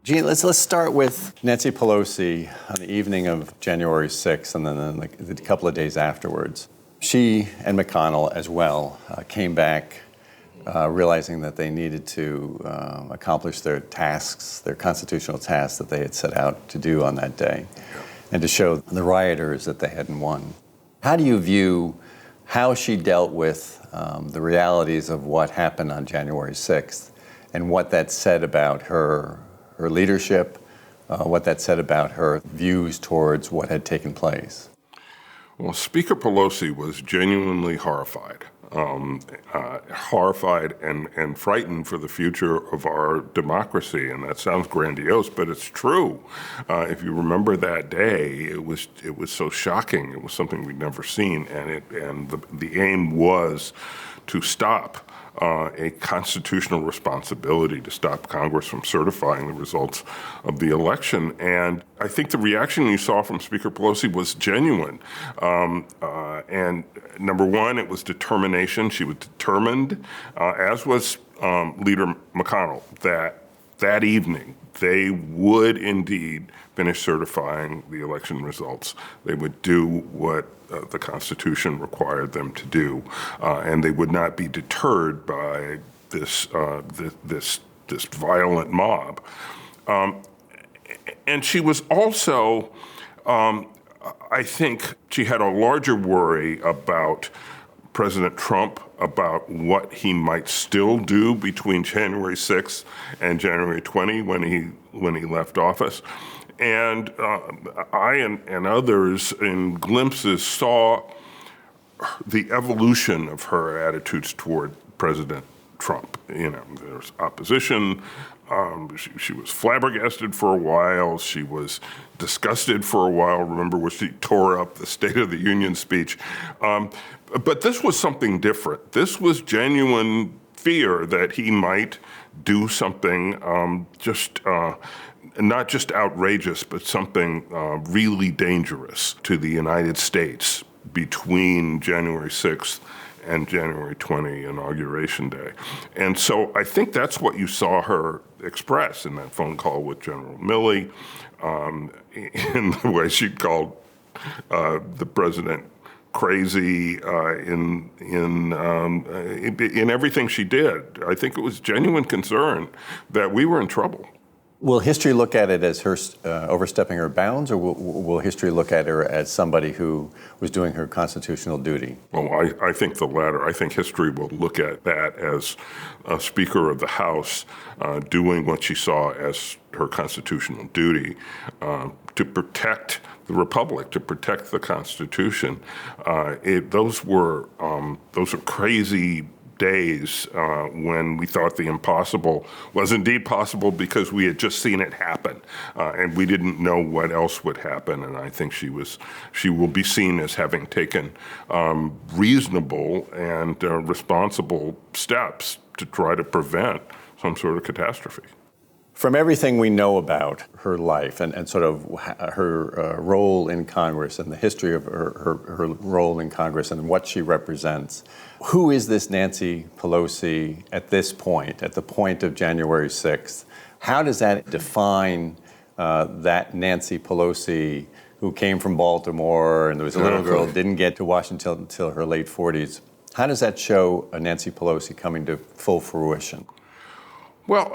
Gene, let's start with Nancy Pelosi on the evening of January 6th and then a couple of days afterwards. She and McConnell as well came back realizing that they needed to accomplish their tasks, their constitutional tasks that they had set out to do on that day, and to show the rioters that they hadn't won. How do you view how she dealt with the realities of what happened on January 6th and what that said about her leadership, what that said about her views towards what had taken place? Well, Speaker Pelosi was genuinely horrified. Horrified and frightened for the future of our democracy. And that sounds grandiose, but it's true. If you remember that day, it was so shocking. It was something we'd never seen. And the aim was to stop a constitutional responsibility to stop Congress from certifying the results of the election. And I think the reaction you saw from Speaker Pelosi was genuine. And number one, it was determination. She was determined, as was Leader McConnell, that evening they would indeed finish certifying the election results. They would do what the Constitution required them to do, and they would not be deterred by this violent mob. And she was also, I think, she had a larger worry about President Trump, about what he might still do between January 6th and January 20 when he left office. And I and others in glimpses saw the evolution of her attitudes toward President Trump. You know, there was opposition. She was flabbergasted for a while. She was disgusted for a while. Remember when she tore up the State of the Union speech. But this was something different. This was genuine fear that he might do something not just outrageous, but something really dangerous to the United States between January 6th and January 20, Inauguration Day. And so I think that's what you saw her express in that phone call with General Milley, in the way she called the president crazy, in everything she did. I think it was genuine concern that we were in trouble. Will history look at it as her overstepping her bounds, or will history look at her as somebody who was doing her constitutional duty? Well, I think the latter. I think history will look at that as a Speaker of the House doing what she saw as her constitutional duty to protect the Republic, to protect the Constitution. Those were crazy days when we thought the impossible was indeed possible because we had just seen it happen, and we didn't know what else would happen. And I think she will be seen as having taken reasonable and responsible steps to try to prevent some sort of catastrophe. From everything we know about her life and sort of her role in Congress and the history of her role in Congress and what she represents, who is this Nancy Pelosi at this point, at the point of January 6th? How does that define that Nancy Pelosi who came from Baltimore and there was a little girl, didn't get to Washington until her late 40s? How does that show a Nancy Pelosi coming to full fruition? Well,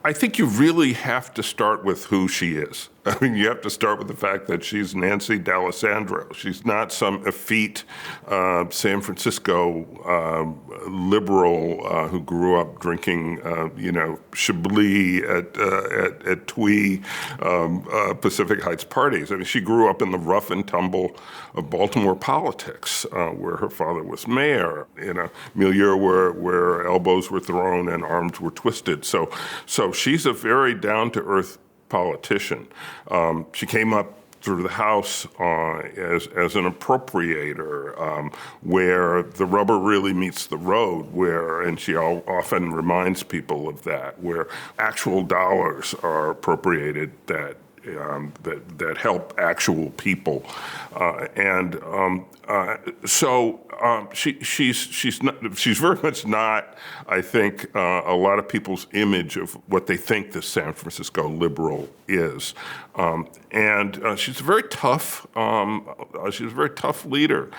I think you really have to start with who she is. I mean, you have to start with the fact that she's Nancy D'Alessandro. She's not some effete San Francisco liberal who grew up drinking, Chablis at Twee Pacific Heights parties. I mean, she grew up in the rough and tumble of Baltimore politics, where her father was mayor, in a milieu where elbows were thrown and arms were twisted. So she's a very down-to-earth politician. She came up through the House as an appropriator, where the rubber really meets the road, and she often reminds people of that, where actual dollars are appropriated that that help actual people, she's very much not, I think, a lot of people's image of what they think the San Francisco liberal is, and she's a very tough. She's a very tough leader.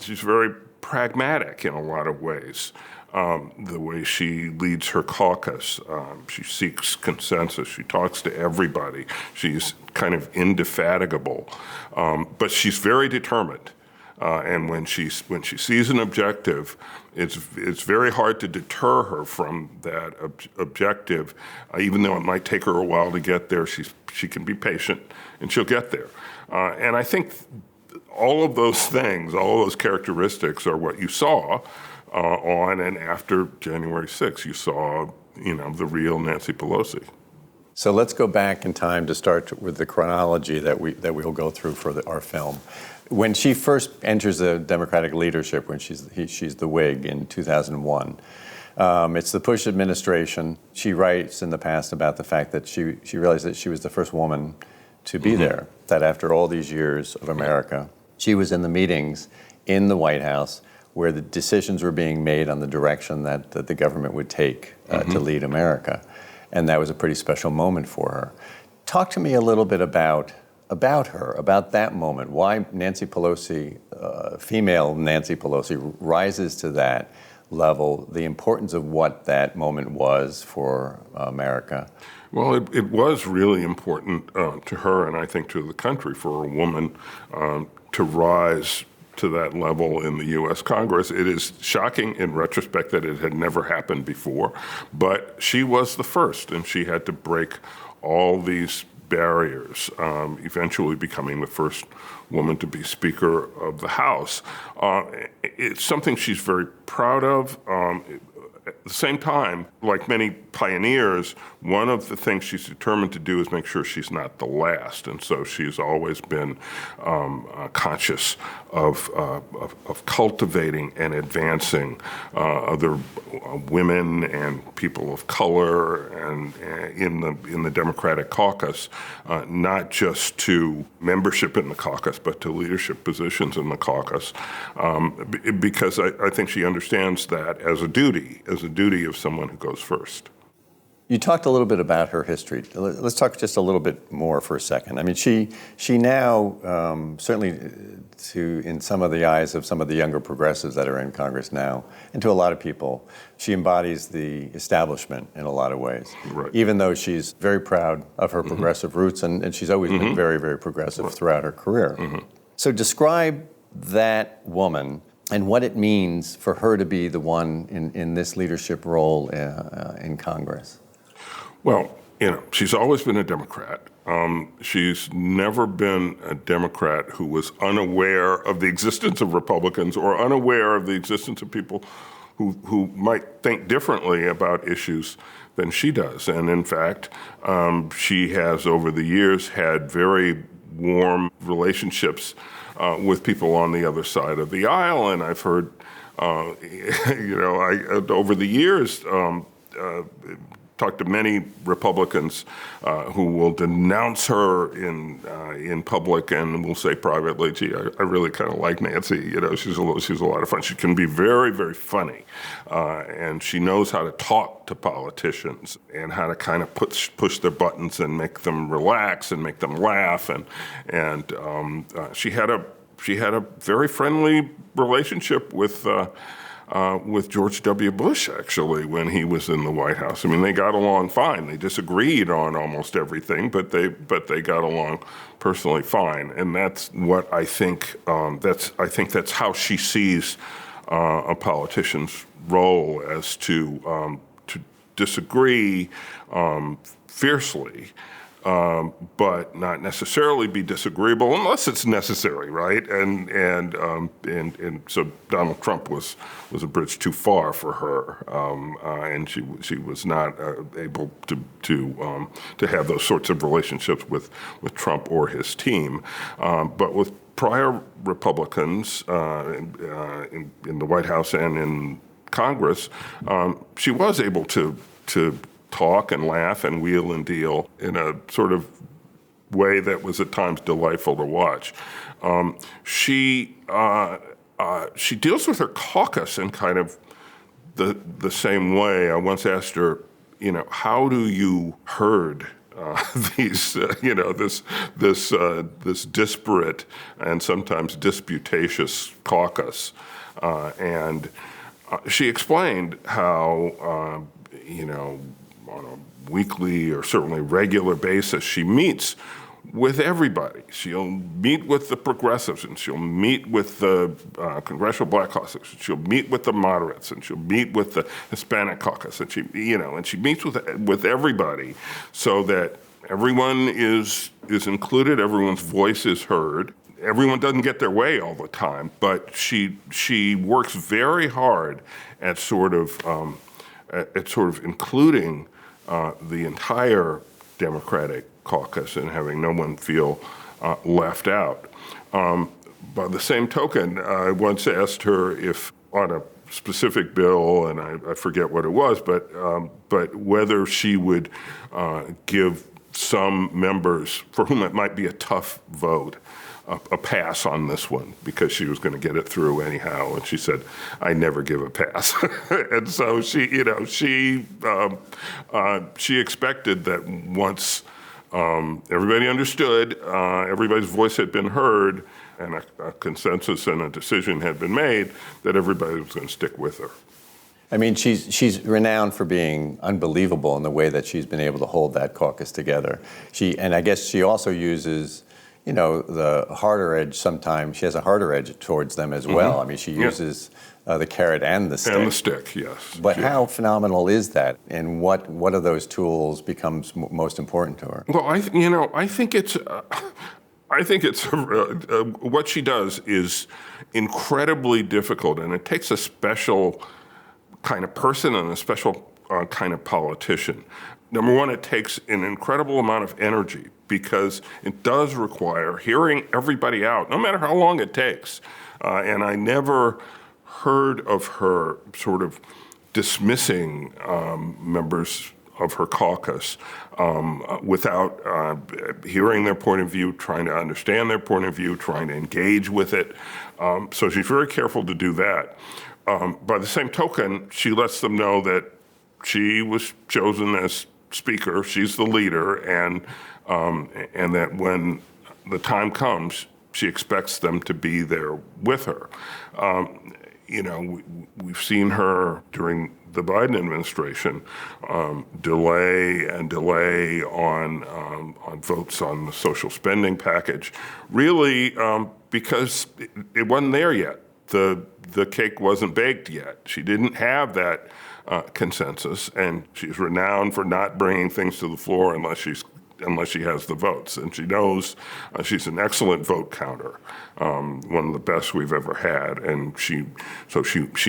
She's very pragmatic in a lot of ways. The way she leads her caucus, she seeks consensus. She talks to everybody. She's kind of indefatigable, but she's very determined. And when she sees an objective, it's very hard to deter her from that objective, even though it might take her a while to get there. She can be patient, and she'll get there. And I think all of those things, all of those characteristics, are what you saw on and after January 6th. You saw, the real Nancy Pelosi. So let's go back in time to start with the chronology that we'll go through for our film. When she first enters the Democratic leadership, when she's the Whig in 2001, it's the Bush administration. She writes in the past about the fact that she realized that she was the first woman to be there, that after all these years of America, she was in the meetings in the White House where the decisions were being made on the direction that the government would take to lead America. And that was a pretty special moment for her. Talk to me a little bit about her, about that moment, why Nancy Pelosi, female Nancy Pelosi, rises to that level, the importance of what that moment was for America. Well, it was really important to her, and I think to the country, for a woman to rise to that level in the U.S. Congress. It is shocking in retrospect that it had never happened before, but she was the first, and she had to break all these barriers, eventually becoming the first woman to be Speaker of the House. It's something she's very proud of. At the same time, like many pioneers, one of the things she's determined to do is make sure she's not the last. And so she's always been conscious of cultivating and advancing other women and people of color and in the Democratic caucus, not just to membership in the caucus, but to leadership positions in the caucus, because I think she understands that as a duty of someone who goes first. You talked a little bit about her history. Let's talk just a little bit more for a second. I mean, she now, certainly in some of the eyes of some of the younger progressives that are in Congress now, and to a lot of people, she embodies the establishment in a lot of ways. Right. Even though she's very proud of her progressive roots, and she's always been very, very progressive throughout her career. So describe that woman and what it means for her to be the one in this leadership role in Congress. Well, she's always been a Democrat. She's never been a Democrat who was unaware of the existence of Republicans or unaware of the existence of people who might think differently about issues than she does. And in fact, she has over the years had very warm relationships with people on the other side of the aisle. And I've heard, over the years, talked to many Republicans who will denounce her in public and will say privately, "Gee, I really kind of like Nancy. She's a lot of fun. She can be very, very funny, and she knows how to talk to politicians and how to kind of push their buttons and make them relax and make them laugh. And she had a very friendly relationship with George W. Bush, actually, when he was in the White House. I mean, they got along fine. They disagreed on almost everything, but they got along personally fine. And that's what I think. I think that's how she sees a politician's role, as to disagree fiercely. But not necessarily be disagreeable unless it's necessary, right? And so Donald Trump was a bridge too far for her, and she was not able to have those sorts of relationships with Trump or his team. But with prior Republicans in the White House and in Congress, she was able to talk and laugh and wheel and deal in a sort of way that was at times delightful to watch. She deals with her caucus in kind of the same way. I once asked her, how do you herd these, this disparate and sometimes disputatious caucus? And she explained how, on a weekly or certainly regular basis, she meets with everybody. She'll meet with the progressives, and she'll meet with the Congressional Black Caucus. She'll meet with the moderates, and she'll meet with the Hispanic Caucus, and she meets with everybody, so that everyone is included, everyone's voice is heard. Everyone doesn't get their way all the time, but she works very hard at sort of including the entire Democratic caucus and having no one feel left out. By the same token, I once asked her if on a specific bill, and I forget what it was, but whether she would give some members for whom it might be a tough vote a pass on this one, because she was going to get it through anyhow. And she said, "I never give a pass." And so she expected that once everybody understood, everybody's voice had been heard, and a consensus and a decision had been made, that everybody was going to stick with her. I mean, she's renowned for being unbelievable in the way that she's been able to hold that caucus together. And I guess she also uses, the harder edge sometimes. She has a harder edge towards them as well. I mean, she uses the carrot and the stick. And the stick, yes. But how phenomenal is that? And what of those tools becomes most important to her? Well, I think it's what she does is incredibly difficult, and it takes a special kind of person and a special kind of politician. Number one, it takes an incredible amount of energy, because it does require hearing everybody out, no matter how long it takes. And I never heard of her sort of dismissing members of her caucus without hearing their point of view, trying to understand their point of view, trying to engage with it. So she's very careful to do that. By the same token, she lets them know that she was chosen as speaker, she's the leader, and that when the time comes, she expects them to be there with her. We've seen her during the Biden administration delay on votes on the social spending package, really because it wasn't there yet. The cake wasn't baked yet. She didn't have that consensus, and she's renowned for not bringing things to the floor unless she has the votes. And she knows she's an excellent vote counter, one of the best we've ever had. And she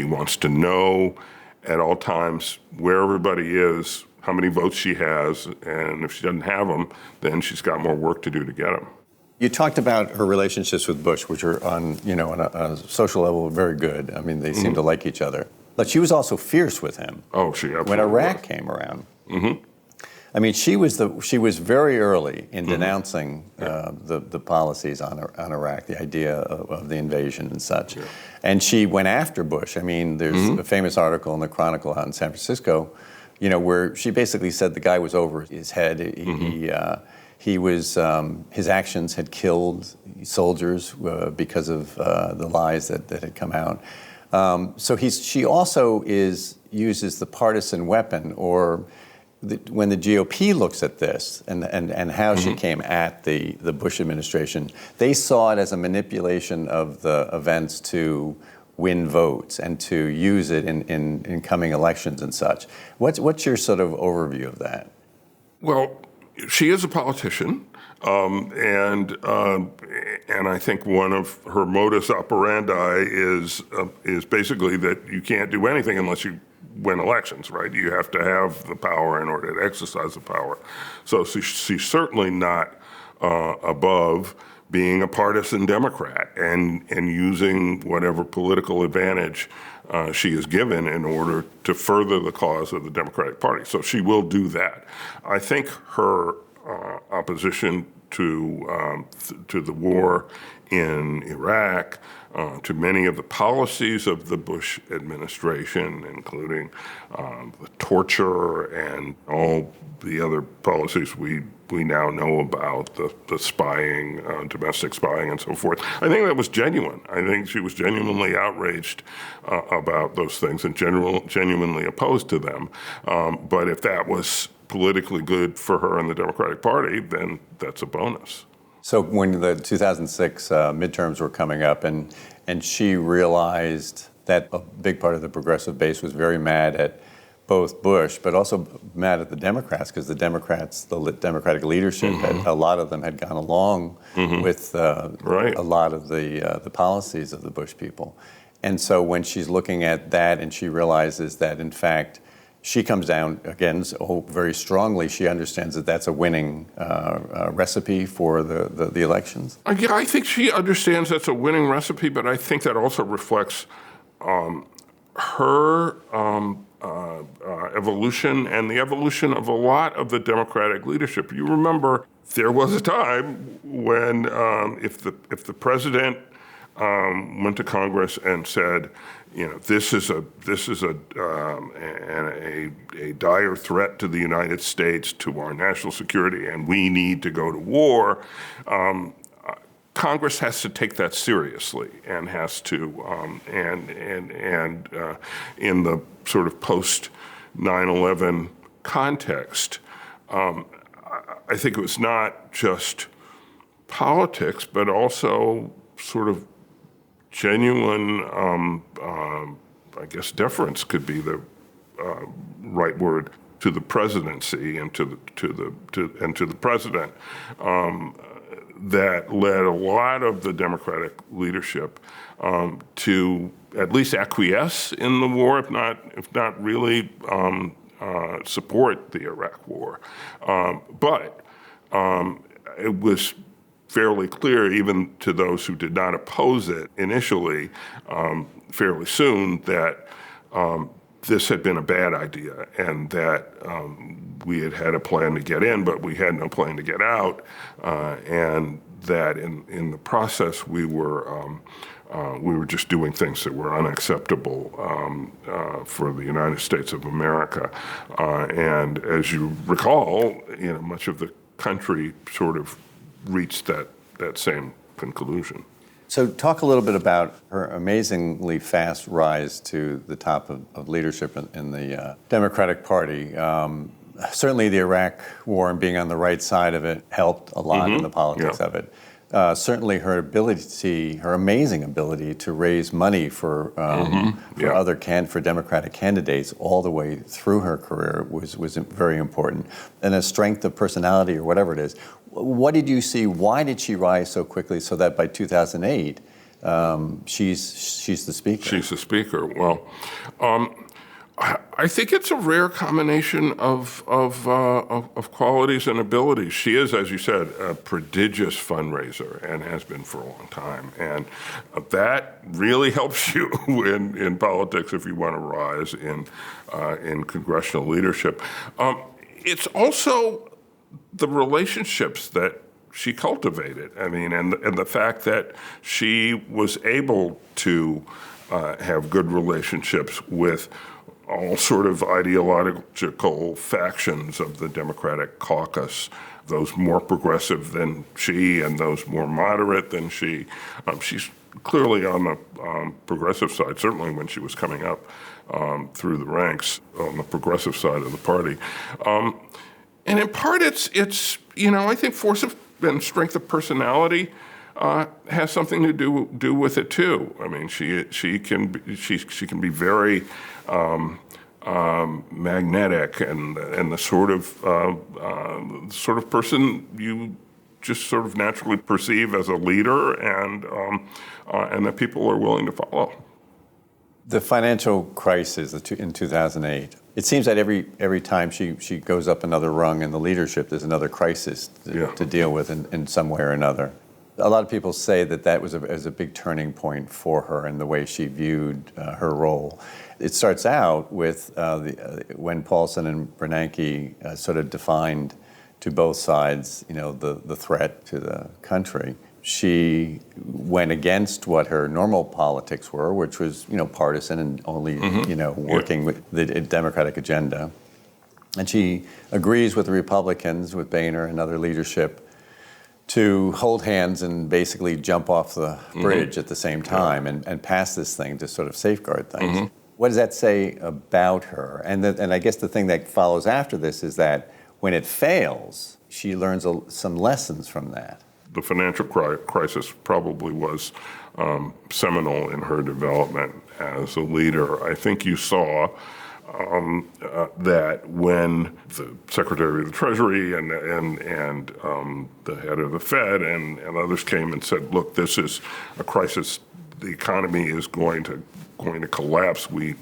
wants to know at all times where everybody is, how many votes she has, and if she doesn't have them, then she's got more work to do to get them. You talked about her relationships with Bush, which are on a social level very good. I mean, they seem to like each other. But she was also fierce with him. Oh, she absolutely when Iraq was. Came around. Mm-hmm. I mean, she was very early in denouncing the policies on Iraq, the idea of the invasion and such. Yeah. And she went after Bush. I mean, there's a famous article in the Chronicle out in San Francisco, where she basically said the guy was over his head. His actions had killed soldiers because of the lies that had come out. So she also uses the partisan weapon, or when the GOP looks at this and how she came at the Bush administration, they saw it as a manipulation of the events to win votes and to use it in coming elections and such. What's your sort of overview of that? Well, she is a politician, and I think one of her modus operandi is basically that you can't do anything unless you win elections, right? You have to have the power in order to exercise the power. So she's certainly not above being a partisan Democrat and using whatever political advantage she is given in order to further the cause of the Democratic Party. So she will do that. I think her opposition to the war in Iraq, to many of the policies of the Bush administration, including the torture and all the other policies we now know about, the spying, domestic spying and so forth. I think that was genuine. I think she was genuinely outraged about those things and genuinely opposed to them. But if that was politically good for her and the Democratic Party, then that's a bonus. So when the 2006 midterms were coming up and she realized that a big part of the progressive base was very mad at both Bush, but also mad at the Democrats, because the Democratic leadership, a lot of them had gone along with a lot of the policies of the Bush people. And so when she's looking at that and she realizes that, in fact, she comes down, again, very strongly, she understands that that's a winning recipe for the elections. Yeah, I think she understands that's a winning recipe, but I think that also reflects her evolution and the evolution of a lot of the Democratic leadership. You remember there was a time when if the president went to Congress and said, this is a dire threat to the United States, to our national security, and we need to go to war, Congress has to take that seriously and has to, in the sort of post 9/11 context, I think it was not just politics, but also sort of genuine, I guess, deference could be the right word, to the presidency and to the president. That led a lot of the Democratic leadership to at least acquiesce in the war, if not really support the Iraq war. But it was fairly clear, even to those who did not oppose it initially, fairly soon, that this had been a bad idea and that we had a plan to get in, but we had no plan to get out, and that in the process we were just doing things that were unacceptable for the United States of America. And as you recall, much of the country sort of reached that same conclusion. So talk a little bit about her amazingly fast rise to the top of leadership in the Democratic Party. Certainly the Iraq War and being on the right side of it helped a lot in the politics of it. Certainly her amazing ability to raise money for Democratic candidates all the way through her career was very important. And a strength of personality or whatever it is. What did you see? Why did she rise so quickly so that by 2008 she's the speaker? She's the speaker. Well, I think it's a rare combination of qualities and abilities. She is, as you said, a prodigious fundraiser and has been for a long time. And that really helps you in politics if you want to rise in congressional leadership. It's also the relationships that she cultivated. I mean, and the fact that she was able to have good relationships with all sort of ideological factions of the Democratic caucus, those more progressive than she and those more moderate than she. She's clearly on the progressive side, certainly when she was coming up through the ranks on the progressive side of the party. And in part, it's I think force and strength of personality has something to do with it too. I mean, she can be very magnetic and the sort of person you just sort of naturally perceive as a leader and that people are willing to follow. The financial crisis in 2008. It seems that every time she goes up another rung in the leadership, there's another crisis to deal with in some way or another. A lot of people say that was a big turning point for her in the way she viewed her role. It starts out with when Paulson and Bernanke sort of defined to both sides, the threat to the country. She went against what her normal politics were, which was, partisan and only, working with the Democratic agenda. And she agrees with the Republicans, with Boehner and other leadership, to hold hands and basically jump off the bridge at the same time and pass this thing to sort of safeguard things. What does that say about her? And I guess the thing that follows after this is that when it fails, she learns some lessons from that. The financial crisis probably was seminal in her development as a leader. I think you saw that when the Secretary of the Treasury and the head of the Fed and others came and said, "Look, this is a crisis. The economy is going to collapse. We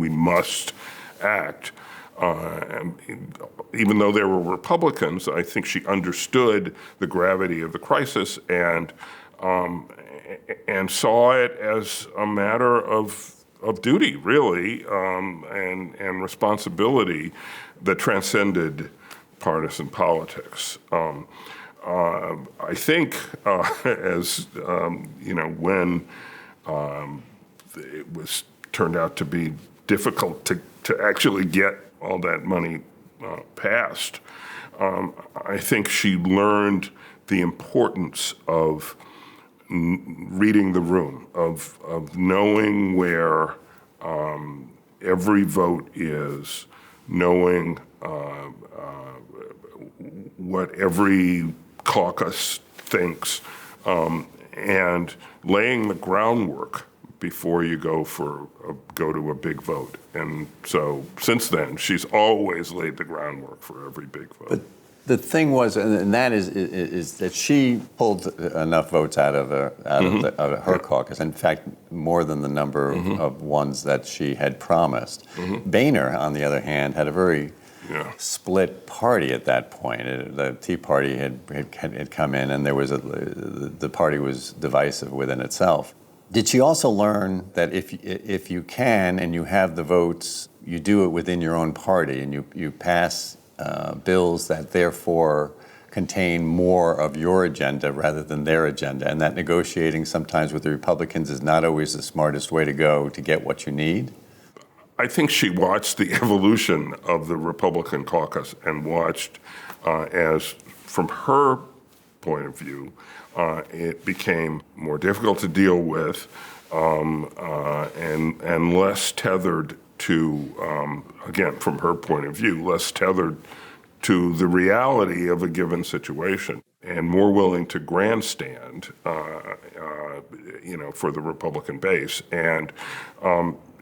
must act." Even though there were Republicans, I think she understood the gravity of the crisis and saw it as a matter of duty, really, and responsibility that transcended partisan politics. I think, when it was turned out to be difficult to actually get all that money passed, I think she learned the importance of reading the room, of knowing where every vote is, knowing what every caucus thinks, and laying the groundwork before you go to a big vote. And so since then, she's always laid the groundwork for every big vote. But the thing was, and that is that she pulled enough votes out of her caucus. In fact, more than the number of ones that she had promised. Boehner, on the other hand, had a very split party at that point. The Tea Party had come in, and there was the party was divisive within itself. Did she also learn that if you can and you have the votes, you do it within your own party, and you pass bills that therefore contain more of your agenda rather than their agenda, and that negotiating sometimes with the Republicans is not always the smartest way to go to get what you need? I think she watched the evolution of the Republican caucus and watched as, from her point of view, it became more difficult to deal with and less tethered to, again, from her point of view, less tethered to the reality of a given situation and more willing to grandstand, for the Republican base. And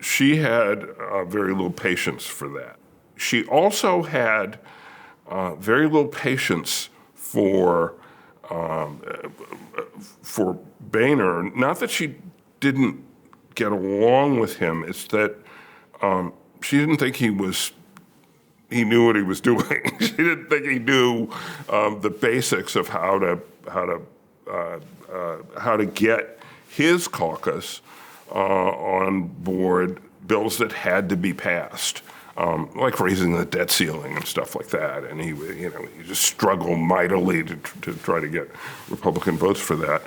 she had very little patience for that. She also had very little patience for Boehner. Not that she didn't get along with him, it's that she didn't think he knew what he was doing. She didn't think he knew the basics of how to get his caucus on board bills that had to be passed, like raising the debt ceiling and stuff like that. And he just struggled mightily to try to get Republican votes for that,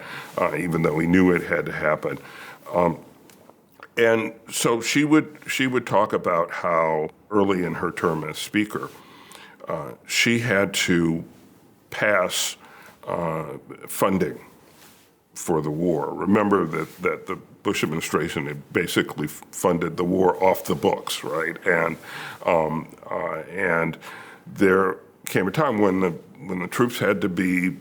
even though he knew it had to happen. And so she would talk about how early in her term as Speaker, she had to pass funding for the war. Remember that the Bush administration had basically funded the war off the books, right? And there came a time when the troops had to be,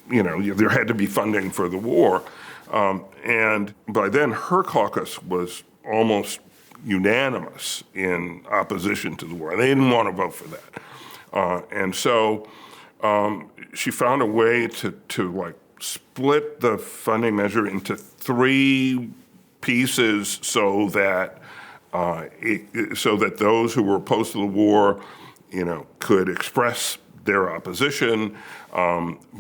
there had to be funding for the war. And by then, her caucus was almost unanimous in opposition to the war. They didn't want to vote for that. And so she found a way to split the funding measure into three pieces so that those who were opposed to the war, could express their opposition,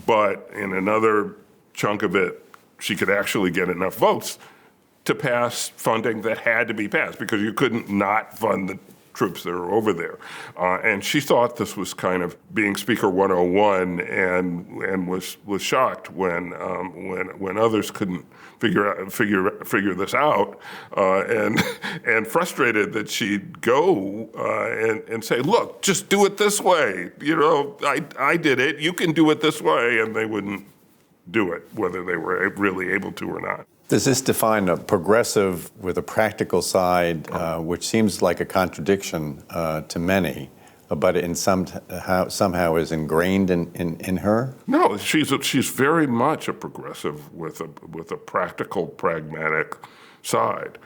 but in another chunk of it, she could actually get enough votes to pass funding that had to be passed, because you couldn't not fund troops that are over there. And she thought this was kind of being Speaker 101 and was shocked when others couldn't figure this out, and frustrated that she'd go and say, look, just do it this way. I did it, you can do it this way, and they wouldn't do it, whether they were really able to or not. Does this define a progressive with a practical side, which seems like a contradiction to many, but somehow is ingrained in her? No, she's very much a progressive with a practical, pragmatic side.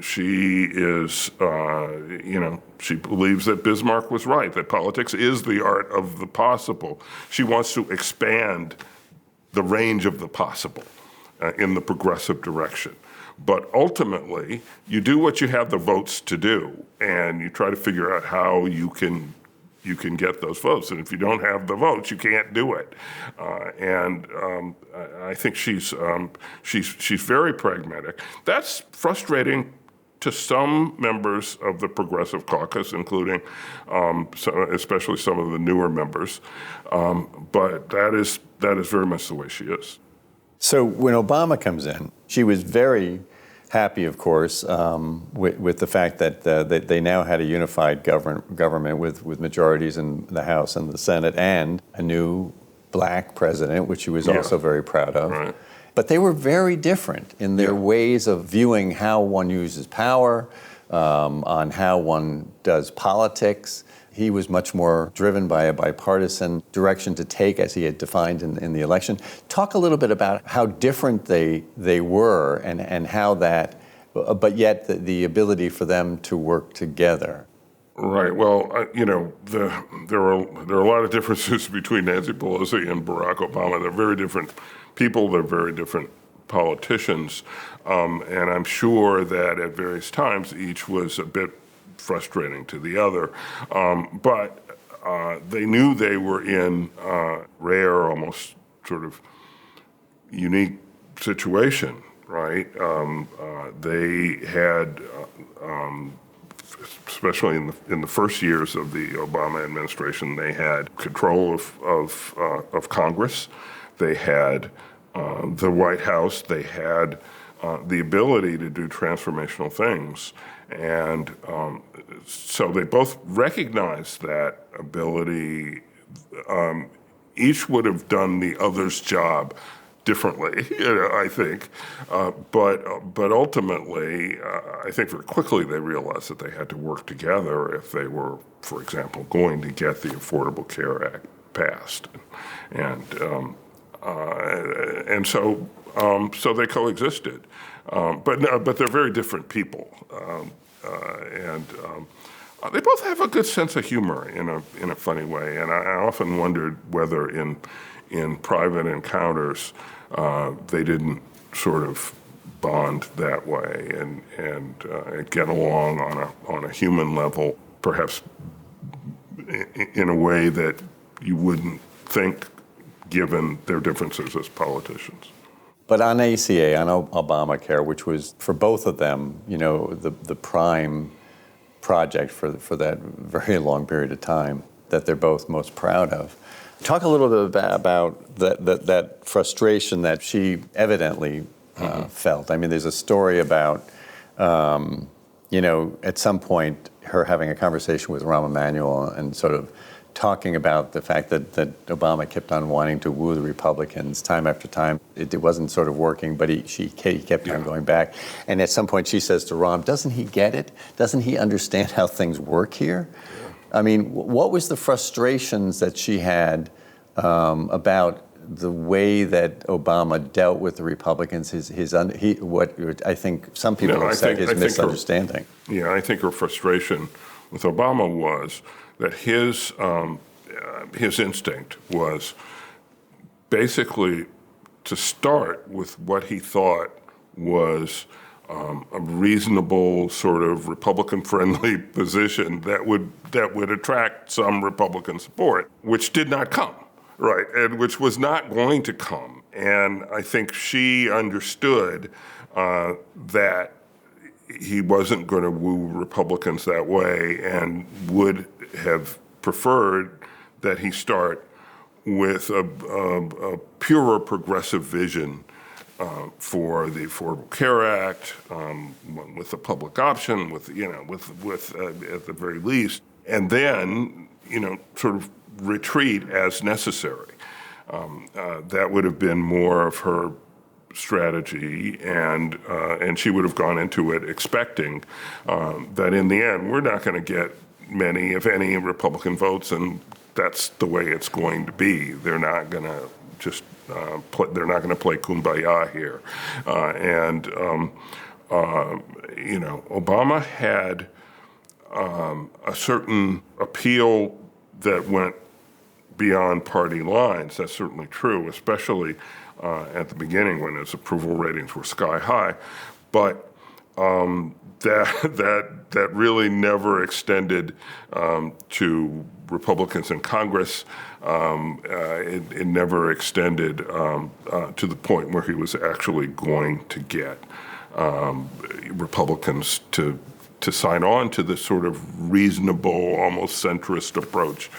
She is, she believes that Bismarck was right, that politics is the art of the possible. She wants to expand the range of the possible in the progressive direction. But ultimately, you do what you have the votes to do, and you try to figure out how you can get those votes. And if you don't have the votes, you can't do it. I think she's very pragmatic. That's frustrating to some members of the Progressive Caucus, including especially some of the newer members. But that is very much the way she is. So when Obama comes in, she was very happy, of course, with the fact that they now had a unified government with majorities in the House and the Senate and a new black president, which she was also very proud of. Right. But they were very different in their ways of viewing how one uses power, on how one does politics. He was much more driven by a bipartisan direction to take, as he had defined in the election. Talk a little bit about how different they were and how that, but yet the ability for them to work together. Right. Well, there are a lot of differences between Nancy Pelosi and Barack Obama. They're very different people. They're very different politicians. And I'm sure that at various times, each was a bit frustrating to the other. But they knew they were in a rare, almost sort of unique situation, right? They had, especially in the first years of the Obama administration, they had control of Congress. They had the White House. They had the ability to do transformational things. And so they both recognized that ability. Each would have done the other's job differently, I think. But ultimately, I think very quickly they realized that they had to work together if they were, for example, going to get the Affordable Care Act passed. And so they coexisted. But they're very different people. They both have a good sense of humor in a funny way. And I often wondered whether in private encounters they didn't sort of bond that way and get along on a human level, perhaps in a way that you wouldn't think given their differences as politicians. But on ACA, on Obamacare, which was for both of them, the prime project for that very long period of time that they're both most proud of. Talk a little bit about that frustration that she evidently felt. I mean, there's a story about, at some point her having a conversation with Rahm Emanuel and sort of talking about the fact that Obama kept on wanting to woo the Republicans time after time. It wasn't sort of working, but he kept on going back. And at some point she says to Rahm, doesn't he get it? Doesn't he understand how things work here? Yeah. I mean, what was the frustrations that she had about the way that Obama dealt with the Republicans, what I think some people have said his misunderstanding? I think her frustration with Obama was that his instinct was basically to start with what he thought was a reasonable sort of Republican-friendly position that would attract some Republican support, which did not come, right, and which was not going to come. And I think she understood that he wasn't going to woo Republicans that way and would have preferred that he start with a purer progressive vision for the Affordable Care Act, with the public option, with at the very least, and then sort of retreat as necessary. That would have been more of her strategy, and she would have gone into it expecting that in the end we're not going to get many, if any, Republican votes, and that's the way it's going to be. They're not going to just they're not going to play kumbaya here, Obama had a certain appeal that went beyond party lines. That's certainly true, especially at the beginning when his approval ratings were sky high. But that really never extended to Republicans in Congress. It never extended to the point where he was actually going to get Republicans to sign on to this sort of reasonable, almost centrist approach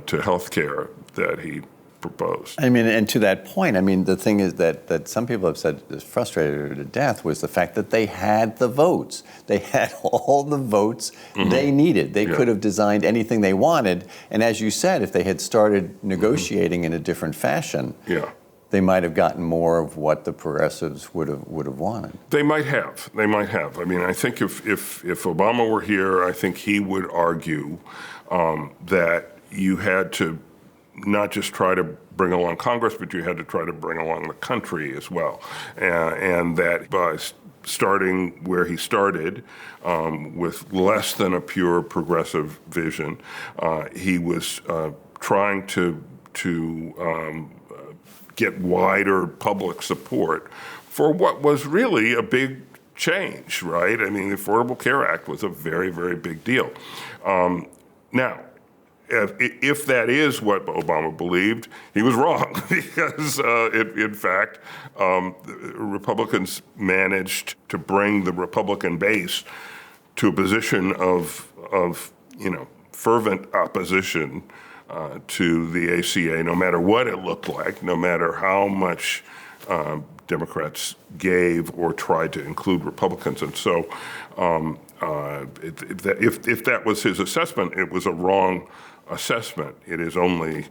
to health care that he proposed. I mean, and to that point, I mean, the thing is that some people have said is frustrated her to death was the fact that they had the votes. They had all the votes they needed. They could have designed anything they wanted. And as you said, if they had started negotiating in a different fashion, they might have gotten more of what the progressives would have wanted. They might have. I mean, I think if Obama were here, I think he would argue that you had to not just try to bring along Congress, but you had to try to bring along the country as well. And that by starting where he started, with less than a pure progressive vision, he was trying to get wider public support for what was really a big change, right? I mean, the Affordable Care Act was a very, very big deal. Now, if that is what Obama believed, he was wrong because, in fact, Republicans managed to bring the Republican base to a position of fervent opposition to the ACA, no matter what it looked like, no matter how much Democrats gave or tried to include Republicans. And so if that was his assessment, it was a wrong assessment. It is only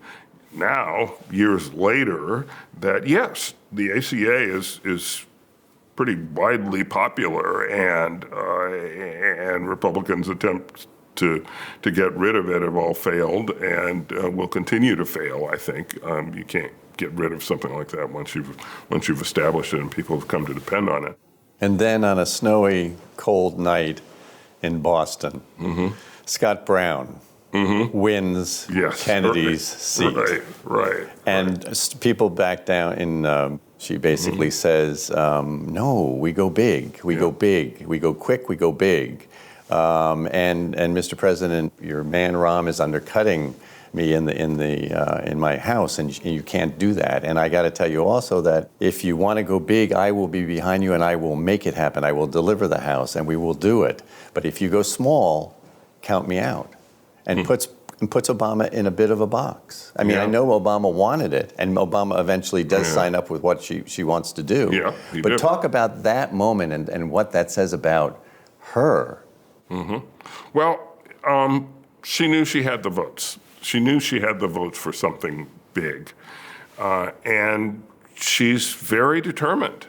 now, years later, that yes, the ACA is pretty widely popular, and Republicans' attempts to get rid of it have all failed and will continue to fail. I think you can't get rid of something like that once you've established it and people have come to depend on it. And then on a snowy, cold night in Boston, Scott Brown wins Kennedy's seat. Right. And people back down in, she basically says, no, we go big, we go big, we go quick, we go big. And Mr. President, your man Rahm is undercutting me in my house, and you can't do that. And I got to tell you also that if you want to go big, I will be behind you and I will make it happen. I will deliver the house and we will do it. But if you go small, count me out. And puts Obama in a bit of a box. I mean, I know Obama wanted it, and Obama eventually does sign up with what she wants to do. Yeah, he but did. Talk about that moment and what that says about her. Well, she knew she had the votes. She knew she had the votes for something big. And she's very determined.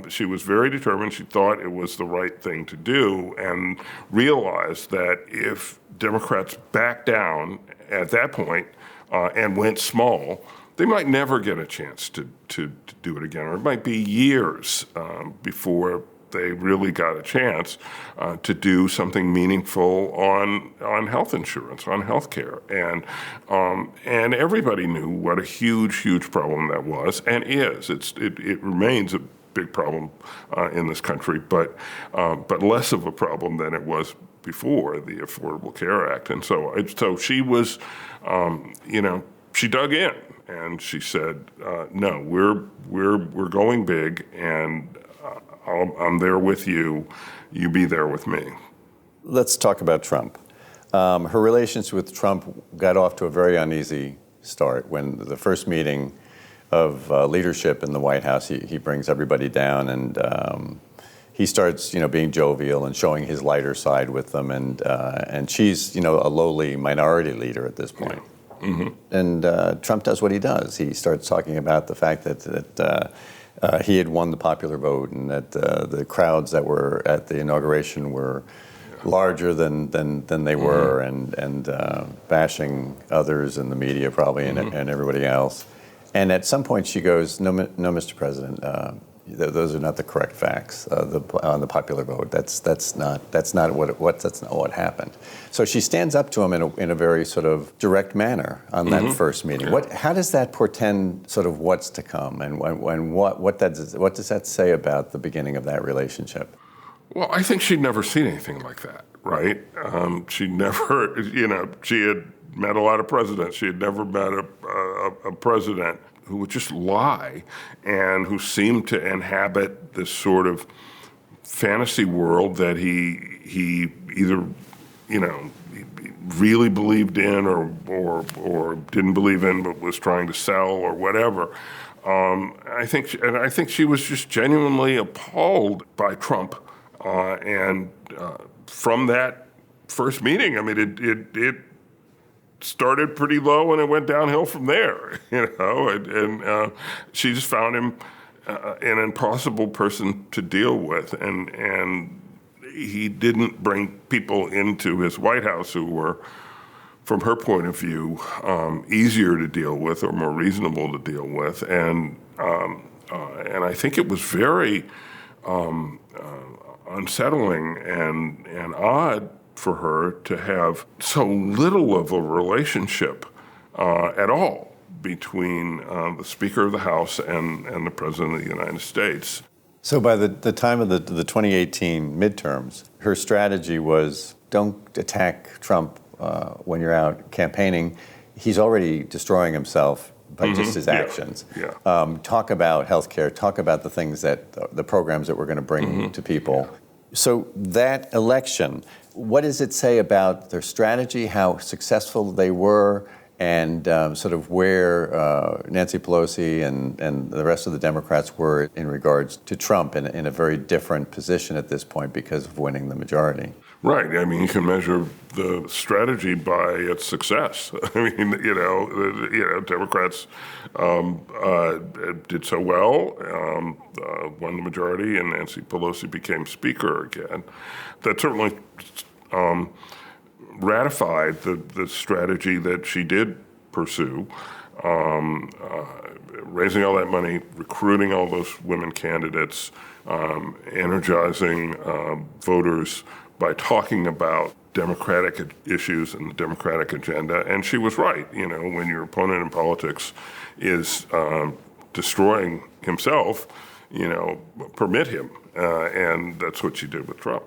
She was very determined. She thought it was the right thing to do and realized that if Democrats backed down at that point and went small, they might never get a chance to do it again, or it might be years before they really got a chance to do something meaningful on health insurance, on health care. And everybody knew what a huge problem that was and is. It remains a big problem in this country, but less of a problem than it was before the Affordable Care Act. And so she was, she dug in and she said, no, we're going big, and I'm there with you. You be there with me. Let's talk about Trump. Her relations with Trump got off to a very uneasy start when the first meeting of leadership in the White House, he brings everybody down and he starts, being jovial and showing his lighter side with them, and she's, a lowly minority leader at this point. Mm-hmm. And Trump does what he does. He starts talking about the fact that he had won the popular vote and that the crowds that were at the inauguration were larger than they were, and bashing others in the media probably and everybody else. And at some point she goes, no, Mr. President, those are not the correct facts on the popular vote. That's not what happened. So she stands up to him in a very sort of direct manner on that first meeting. How does that portend sort of what's to come, and what does that say about the beginning of that relationship? Well, I think she'd never seen anything like that, right? She never, she had met a lot of presidents. She had never met a president who would just lie and who seemed to inhabit this sort of fantasy world that he either, really believed in or didn't believe in but was trying to sell or whatever. I think she was just genuinely appalled by Trump. And from that first meeting, I mean, it started pretty low and it went downhill from there, and she just found him an impossible person to deal with, and he didn't bring people into his White House who were, from her point of view, easier to deal with or more reasonable to deal with, and I think it was very unsettling and odd for her to have so little of a relationship at all between the Speaker of the House and the President of the United States. So by the time of the 2018 midterms, her strategy was don't attack Trump when you're out campaigning. He's already destroying himself by just his actions. Yeah. Talk about healthcare, talk about the things the programs that we're going to bring to people. Yeah. So that election, what does it say about their strategy, how successful they were, and sort of where Nancy Pelosi and the rest of the Democrats were in regards to Trump in a very different position at this point because of winning the majority? Right. I mean, you can measure the strategy by its success. I mean, Democrats did so well, won the majority, and Nancy Pelosi became Speaker again. That certainly ratified the strategy that she did pursue, raising all that money, recruiting all those women candidates, energizing voters by talking about democratic issues and the democratic agenda. And she was right. When your opponent in politics is destroying himself, permit him. And that's what she did with Trump.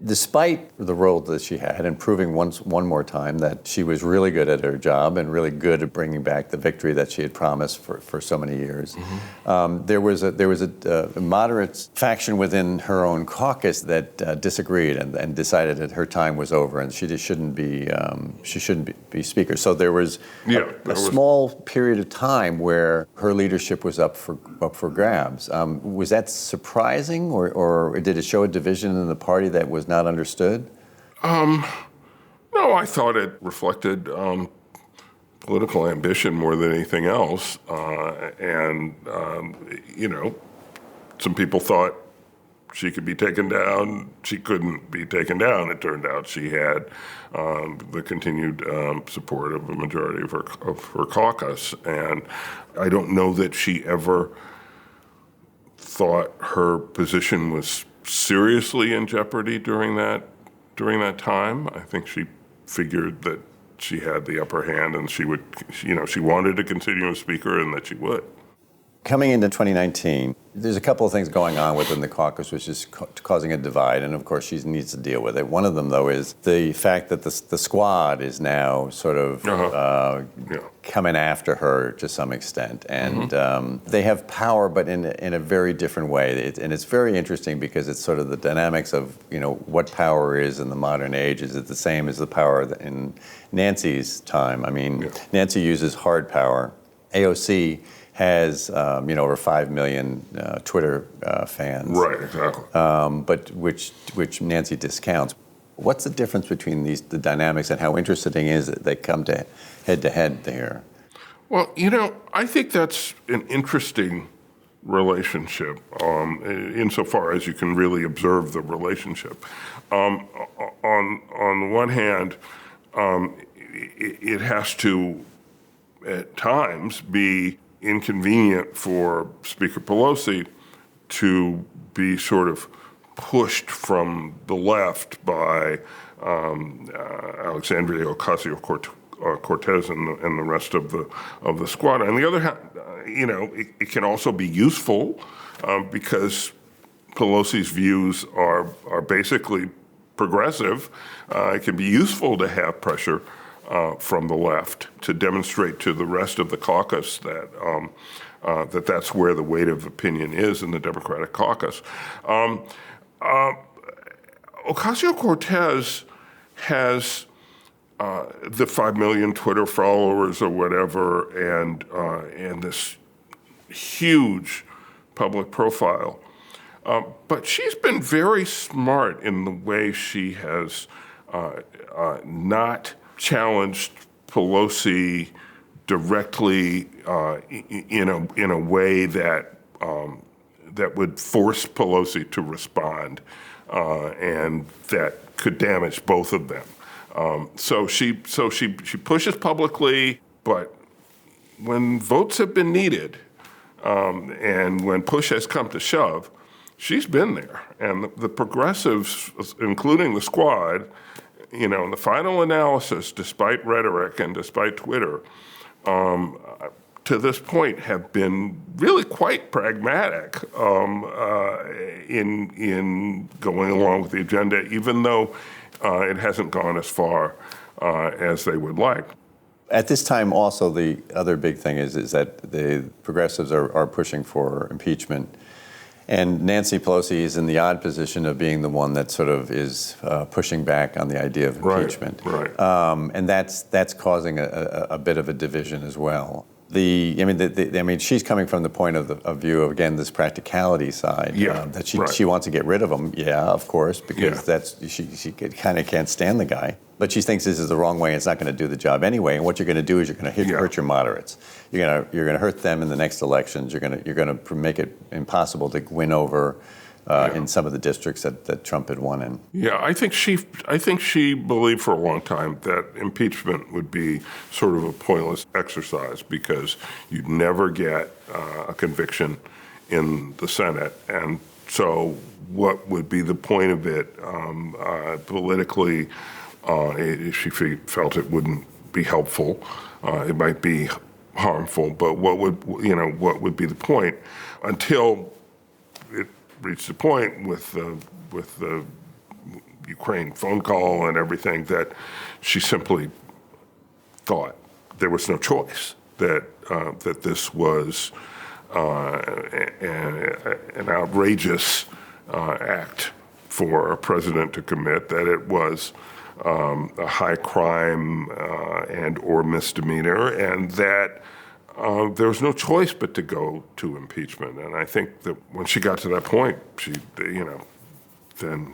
Despite the role that she had and proving one more time that she was really good at her job and really good at bringing back the victory that she had promised for so many years, there was a moderate faction within her own caucus that disagreed and decided that her time was over and she shouldn't be Speaker. So there was a small period of time where her leadership was up for grabs. Was that surprising, or did it show a division in the party that was not understood? No, I thought it reflected political ambition more than anything else. Some people thought she could be taken down. She couldn't be taken down. It turned out she had the continued support of a majority of her caucus. And I don't know that she ever thought her position was seriously in jeopardy during that time. I think she figured that she had the upper hand and she wanted to continue as Speaker and that she would. Coming into 2019, there's a couple of things going on within the caucus which is causing a divide, and of course she needs to deal with it. One of them, though, is the fact that the squad is now sort of coming after her to some extent, and they have power, but in a very different way. And it's very interesting because it's sort of the dynamics of what power is in the modern age. Is it the same as the power in Nancy's time? I mean, Nancy uses hard power. AOC has over 5 million Twitter fans. Right, exactly. But which Nancy discounts. What's the difference between the dynamics, and how interesting is it they come to head there? Well, I think that's an interesting relationship insofar as you can really observe the relationship. On the one hand, it has to, at times, be inconvenient for Speaker Pelosi to be sort of pushed from the left by Alexandria Ocasio-Cortez and the rest of the squad. On the other hand, it can also be useful because Pelosi's views are basically progressive. It can be useful to have pressure from the left to demonstrate to the rest of the caucus that that's where the weight of opinion is in the Democratic caucus. Ocasio-Cortez has the 5 million Twitter followers or whatever, and this huge public profile. But she's been very smart in the way she has not challenged Pelosi directly in a way that would force Pelosi to respond, and that could damage both of them. So she pushes publicly, but when votes have been needed, and when push has come to shove, she's been there. And the progressives, including the squad, in the final analysis, despite rhetoric and despite Twitter, to this point have been really quite pragmatic in going along with the agenda, even though it hasn't gone as far as they would like. At this time, also, the other big thing is that the progressives are pushing for impeachment. And Nancy Pelosi is in the odd position of being the one that sort of is pushing back on the idea of impeachment. Right. And that's causing a bit of a division as well. She's coming from the point of view of, again, this practicality side. That she wants to get rid of him. Yeah, of course, because she kind of can't stand the guy. But she thinks this is the wrong way. It's not going to do the job anyway. And what you're going to do is you're going to hurt your moderates. You're going to hurt them in the next elections. You're going to make it impossible to win over in some of the districts that Trump had won in. Yeah, I think she believed for a long time that impeachment would be sort of a pointless exercise because you'd never get a conviction in the Senate, and so what would be the point of it politically? She felt it wouldn't be helpful. It might be harmful, but what would be the point until it reached the point with the Ukraine phone call and everything that she simply thought there was no choice, that this was an outrageous act for a president to commit, that it was a high crime and or misdemeanor, and that there was no choice but to go to impeachment. And I think that when she got to that point, then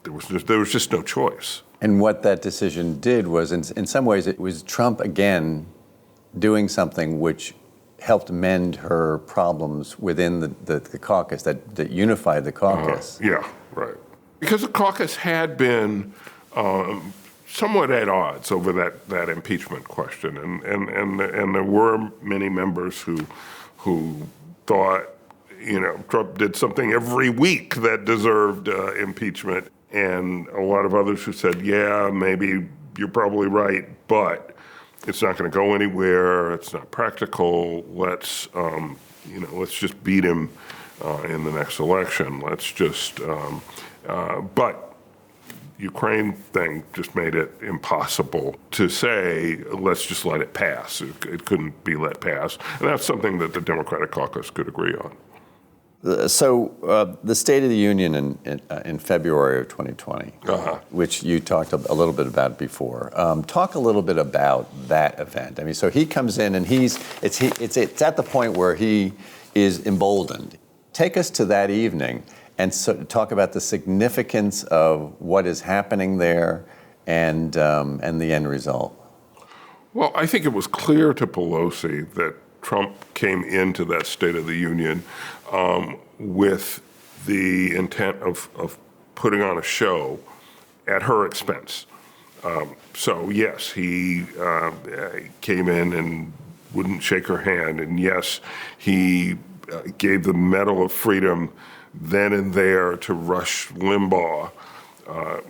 there was just no choice. And what that decision did was, in some ways, it was Trump again doing something which helped mend her problems within the caucus, that unified the caucus. Yeah, right. Because the caucus had been somewhat at odds over that impeachment question, and there were many members who thought Trump did something every week that deserved impeachment, and a lot of others who said, yeah, maybe you're probably right, but it's not going to go anywhere. It's not practical. Let's let's just beat him in the next election. Let's just, but Ukraine thing just made it impossible to say, let's just let it pass. It couldn't be let pass. And that's something that the Democratic caucus could agree on. So the State of the Union in February of 2020, which you talked a little bit about before, talk a little bit about that event. I mean, so he comes in and it's at the point where he is emboldened. Take us to that evening and so talk about the significance of what is happening there and the end result. Well, I think it was clear to Pelosi that Trump came into that State of the Union with the intent of putting on a show at her expense. So yes, he came in and wouldn't shake her hand, and yes, he gave the Medal of Freedom then and there to Rush Limbaugh,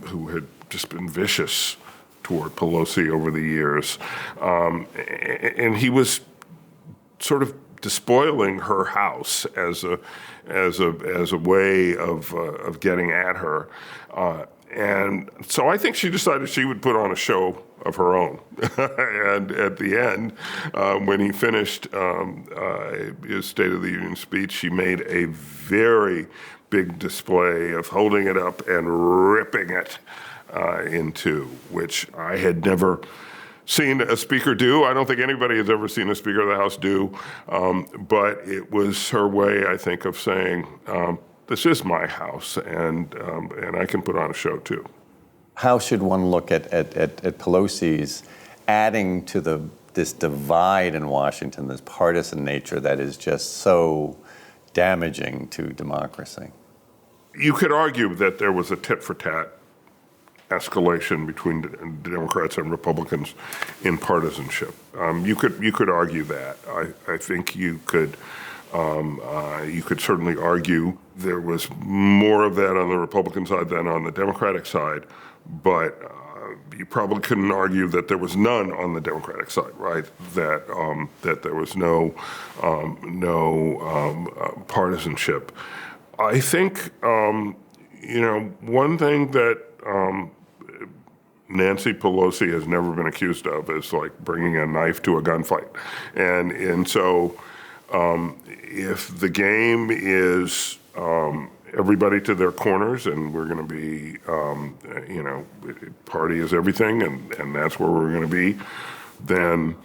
who had just been vicious toward Pelosi over the years. And he was sort of despoiling her house as a way of getting at her. And so I think she decided she would put on a show of her own. And at the end, when he finished his State of the Union speech, she made a very big display of holding it up and ripping it in two, which I had never seen a speaker do. I don't think anybody has ever seen a Speaker of the House do, but it was her way, I think, of saying, this is my house, and I can put on a show too. How should one look at Pelosi's adding to this divide in Washington, this partisan nature that is just so damaging to democracy? You could argue that there was a tit-for-tat escalation between the Democrats and Republicans in partisanship. You could argue that. I think you could certainly argue there was more of that on the Republican side than on the Democratic side, but you probably couldn't argue that there was none on the Democratic side, right? That there was no partisanship. I think one thing that Nancy Pelosi has never been accused of is like bringing a knife to a gunfight, and so if the game is everybody to their corners, and we're going to be, party is everything, and that's where we're going to be, then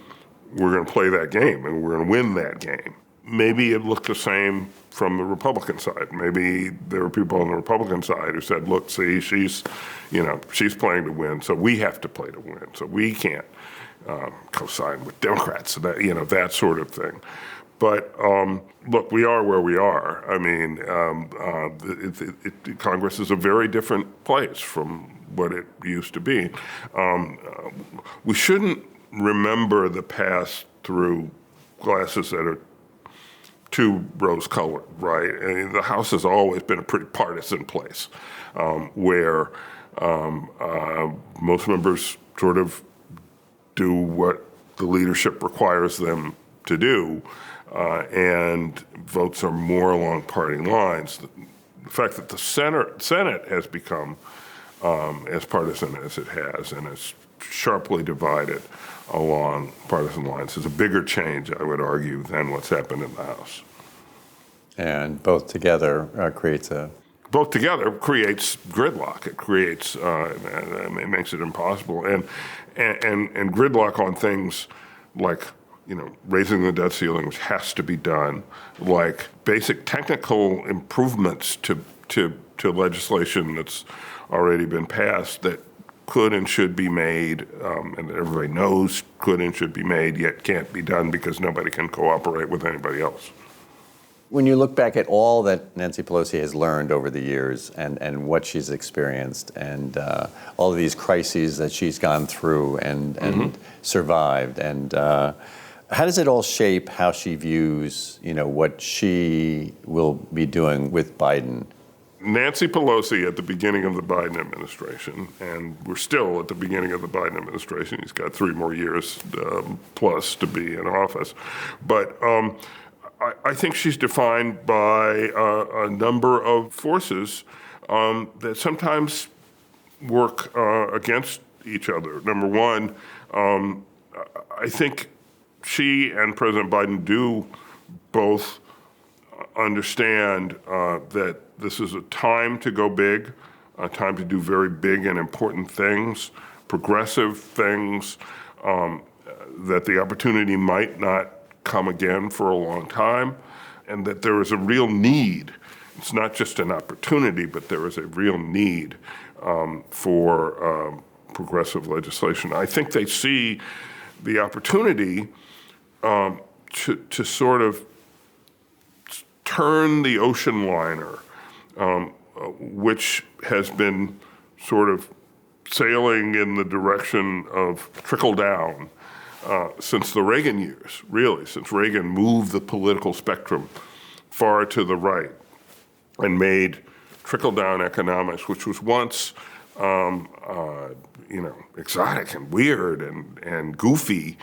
we're going to play that game, and we're going to win that game. Maybe it looked the same from the Republican side. Maybe there were people on the Republican side who said, look, see, she's playing to win, so we have to play to win, so we can't co-sign with Democrats, so that sort of thing. But look, we are where we are. I mean, Congress is a very different place from what it used to be. We shouldn't remember the past through glasses that are too rose-colored, right? I mean, the House has always been a pretty partisan place, where most members sort of do what the leadership requires them to do, and votes are more along party lines. The fact that the Senate has become as partisan as it has and is sharply divided along partisan lines is a bigger change, I would argue, than what's happened in the House. And both together creates gridlock. It creates it makes it impossible, and gridlock on things like raising the debt ceiling, which has to be done, like basic technical improvements to legislation that's already been passed that could and should be made, and that everybody knows could and should be made, yet can't be done because nobody can cooperate with anybody else. When you look back at all that Nancy Pelosi has learned over the years and what she's experienced and all of these crises that she's gone through and survived, and how does it all shape how she views, what she will be doing with Biden? Nancy Pelosi at the beginning of the Biden administration, and we're still at the beginning of the Biden administration. He's got 3 more years plus to be in office. But I think she's defined by a number of forces that sometimes work against each other. Number one, I think she and President Biden do both understand that this is a time to go big, a time to do very big and important things, progressive things, that the opportunity might not come again for a long time, and that there is a real need. It's not just an opportunity, but there is a real need for progressive legislation. I think they see the opportunity to sort of turn the ocean liner, which has been sort of sailing in the direction of trickle down since the Reagan years, really, since Reagan moved the political spectrum far to the right and made trickle-down economics, which was once, exotic and weird and goofy,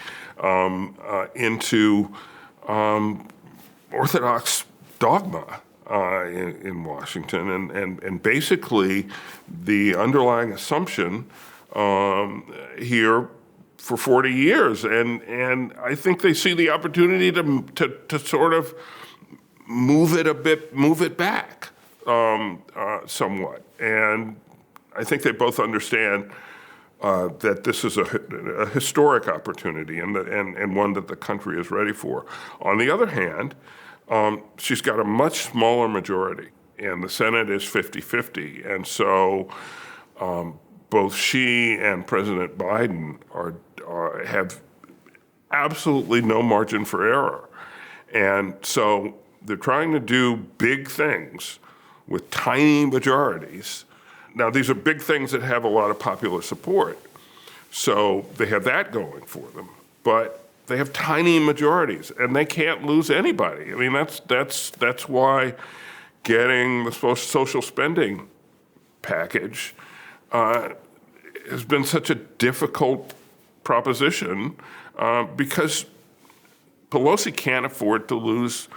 into orthodox dogma in Washington, and basically the underlying assumption here for 40 years, and I think they see the opportunity to sort of move it back somewhat, and I think they both understand that this is a historic opportunity and one that the country is ready for. On the other hand, she's got a much smaller majority, and the Senate is 50-50, and so both she and President Biden have absolutely no margin for error. And so they're trying to do big things with tiny majorities. Now, these are big things that have a lot of popular support, so they have that going for them. But they have tiny majorities, and they can't lose anybody. I mean, that's why getting the social spending package has been such a difficult proposition because Pelosi can't afford to lose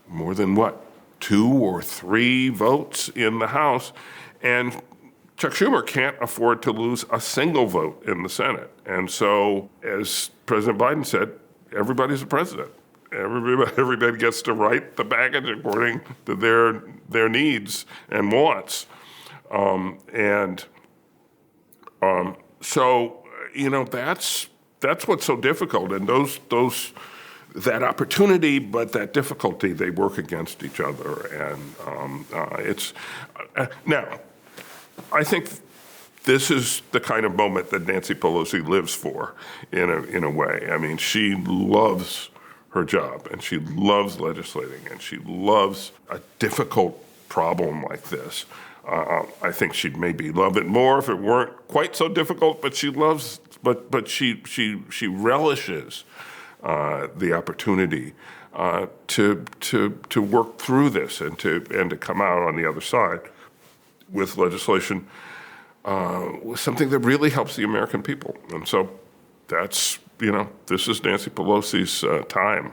more than, 2 or 3 votes in the House, and Chuck Schumer can't afford to lose a single vote in the Senate. And so, as President Biden said, everybody's a president. Everybody gets to write the package according to their needs and wants. So, that's what's so difficult. And that opportunity, but that difficulty, they work against each other. And now, I think this is the kind of moment that Nancy Pelosi lives for, in a way. I mean, she loves her job, and she loves legislating, and she loves a difficult problem like this. I think she'd maybe love it more if it weren't quite so difficult, but she loves, but she relishes the opportunity to work through this and to come out on the other side with legislation, with something that really helps the American people. And so that's, this is Nancy Pelosi's time.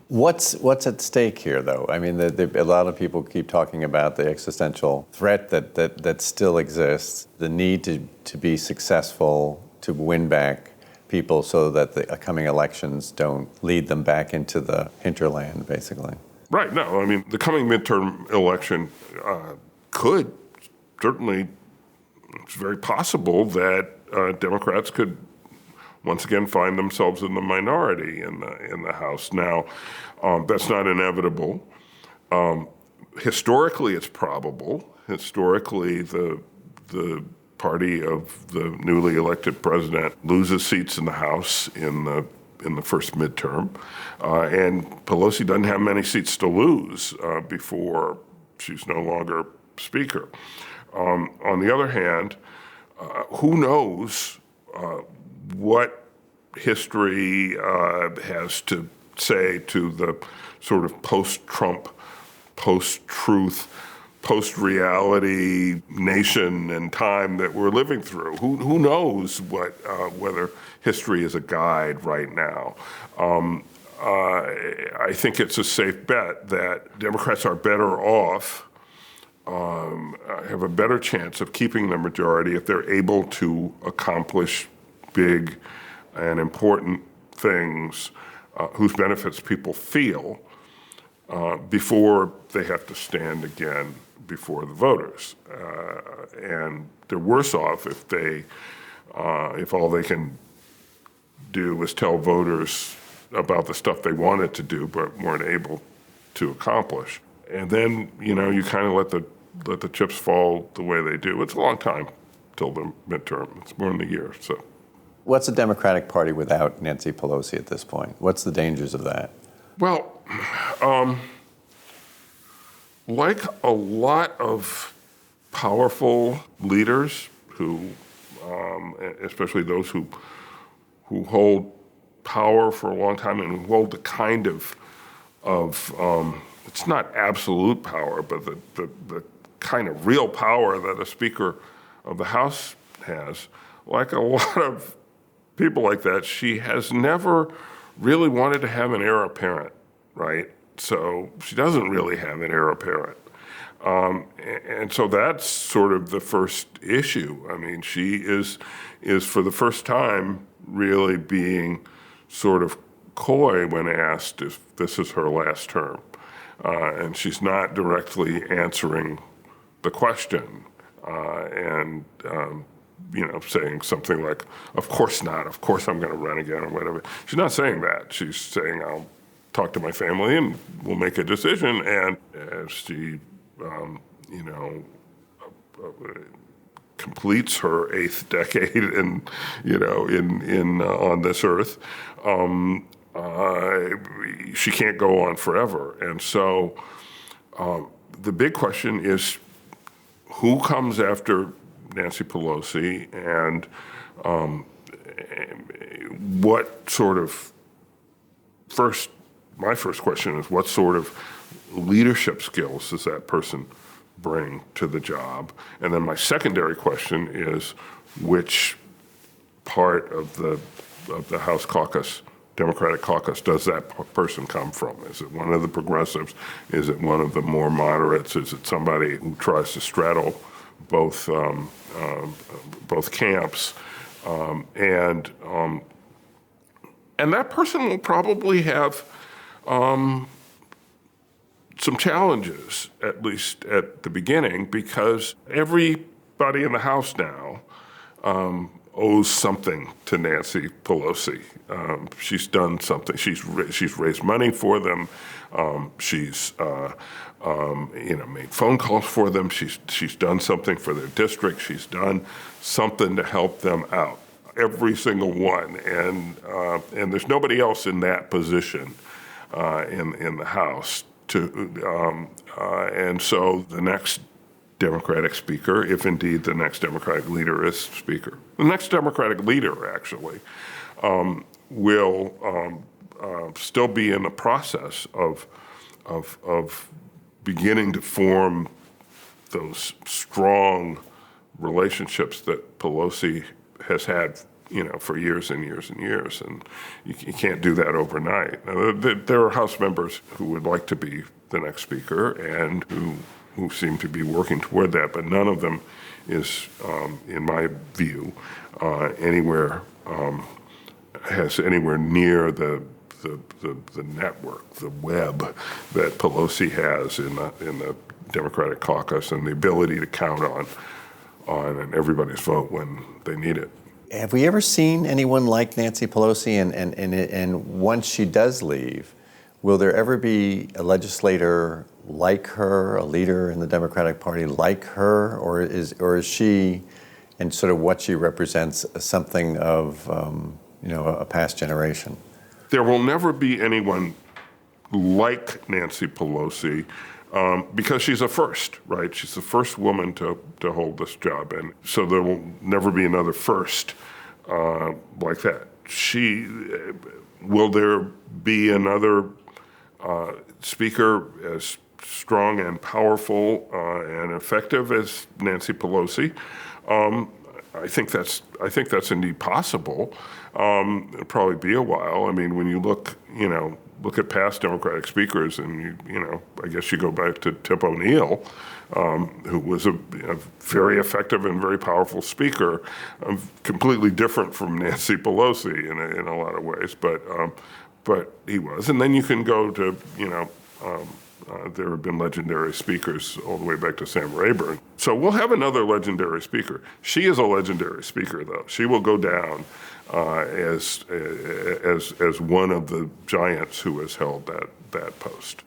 What's at stake here, though? I mean, a lot of people keep talking about the existential threat that still exists, the need to be successful, to win back people so that the coming elections don't lead them back into the hinterland, basically. Right. No, I mean, the coming midterm election could certainly, it's very possible that Democrats could once again find themselves in the minority in the House. Now, that's not inevitable. Historically, it's probable. Historically, the party of the newly elected president loses seats in the House in the first midterm, and Pelosi doesn't have many seats to lose before she's no longer Speaker. On the other hand, who knows what history has to say to the sort of post-Trump, post-truth, post-reality nation and time that we're living through. Who knows whether history is a guide right now. I think it's a safe bet that Democrats are better off, have a better chance of keeping the majority if they're able to accomplish big and important things whose benefits people feel before they have to stand again before the voters. And they're worse off if all they can do is tell voters about the stuff they wanted to do but weren't able to accomplish. And then, you kind of let the chips fall the way they do. It's a long time till the midterm. It's more than a year. So, what's the Democratic Party without Nancy Pelosi at this point? What's the dangers of that? Well, like a lot of powerful leaders who, especially those who hold power for a long time and who hold the kind of it's not absolute power, but the kind of real power that a Speaker of the House has. Like a lot of people like that, she has never really wanted to have an heir apparent, right? So she doesn't really have an heir apparent. And so that's sort of the first issue. I mean, she is for the first time really being sort of coy when asked if this is her last term. And she's not directly answering the question saying something like, of course not, of course I'm going to run again or whatever. She's not saying that. She's saying, I'll talk to my family and we'll make a decision. And as she, completes her 8th decade on this earth, she can't go on forever. And so the big question is who comes after Nancy Pelosi, and what sort of my first question is, what sort of leadership skills does that person bring to the job? And then my secondary question is, which part of the House caucus, Democratic caucus, does that person come from? Is it one of the progressives? Is it one of the more moderates? Is it somebody who tries to straddle both camps? And that person will probably have some challenges, at least at the beginning, because everybody in the House now owes something to Nancy Pelosi. She's done something. She's raised money for them. She's made phone calls for them. She's done something for their district. She's done something to help them out. Every single one, and there's nobody else in that position in the House. And so the next Democratic Speaker, if indeed the next Democratic leader is Speaker, the next Democratic leader actually will still be in the process of beginning to form those strong relationships that Pelosi has had, for years and years and years, and you can't do that overnight. Now, there are House members who would like to be the next Speaker and who seem to be working toward that, but none of them is, in my view, has anywhere near the network, the web that Pelosi has in the Democratic caucus, and the ability to count on everybody's vote when they need it. Have we ever seen anyone like Nancy Pelosi? And once she does leave, will there ever be a legislator like her, a leader in the Democratic Party like her, or is she, and sort of what she represents, something of a past generation? There will never be anyone like Nancy Pelosi because she's a first, right? She's the first woman to hold this job, and so there will never be another first like that. Will there be another speaker as strong and powerful and effective as Nancy Pelosi? I think that's indeed possible. It'll probably be a while. I mean, when you look, look at past Democratic speakers, and I guess you go back to Tip O'Neill, who was a very effective and very powerful speaker, completely different from Nancy Pelosi in a lot of ways, but he was. And then you can go to there have been legendary speakers all the way back to Sam Rayburn. So we'll have another legendary speaker. She is a legendary speaker, though. She will go down as one of the giants who has held that post.